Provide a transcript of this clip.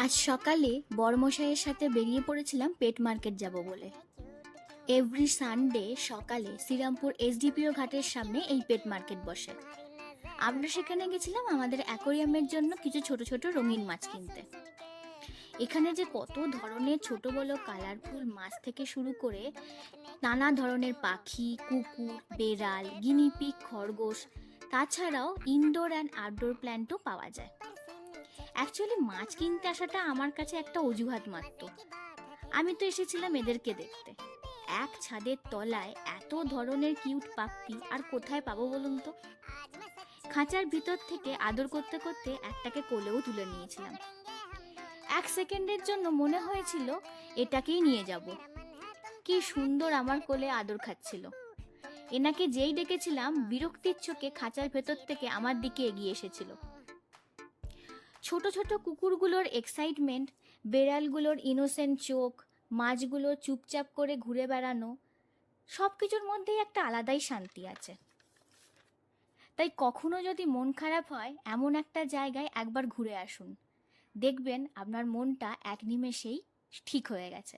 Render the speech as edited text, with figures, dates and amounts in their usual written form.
আজ সকালে বড়মশাইয়ের সাথে বেরিয়ে পড়েছিলাম পেট মার্কেট যাব বলে। এভরি সানডে সকালে শ্রীরামপুর এসডিপিও ঘাটের সামনে এই পেট মার্কেট বসে। আমরা সেখানে গেছিলাম আমাদের অ্যাকোরিয়ামের জন্য কিছু ছোট ছোট রঙিন মাছ কিনতে। এখানে যে কত ধরনের ছোট বড় কালারফুল মাছ থেকে শুরু করে নানা ধরনের পাখি, কুকুর, বেড়াল, গিনিপিগ, খরগোশ, তাছাড়াও ইনডোর অ্যান্ড আউটডোর প্ল্যান্টও পাওয়া যায়। অ্যাকচুয়ালি মাছ কিনতে আসাটা আমার কাছে একটা অজুহাত মাত্র। আমি তো এসেছিলাম এদেরকে দেখতে। এক ছাদের তলায় এত ধরনের কিউট পাখি আর কোথায় পাবো বলুন তো। খাঁচার ভিতর থেকে আদর করতে করতে একটাকে কোলেও তুলে নিয়েছিলাম। এক সেকেন্ডের জন্য মনে হয়েছিল এটাকেই নিয়ে যাব। কি সুন্দর আমার কোলে আদর খাচ্ছিল। এনাকে যেই ডেকেছিলাম বিরক্তির চোখে খাঁচার ভেতর থেকে আমার দিকে এগিয়ে এসেছিল। ছোট ছোট কুকুরগুলোর এক্সাইটমেন্ট, বেড়ালগুলোর ইনোসেন্ট চোখ, মাছগুলো চুপচাপ করে ঘুরে বেড়ানো, সব কিছুর মধ্যেই একটা আলাদাই শান্তি আছে। তাই কখনো যদি মন খারাপ হয় এমন একটা জায়গায় একবার ঘুরে আসুন, দেখবেন আপনার মনটা এক নিমেষেই ঠিক হয়ে গেছে।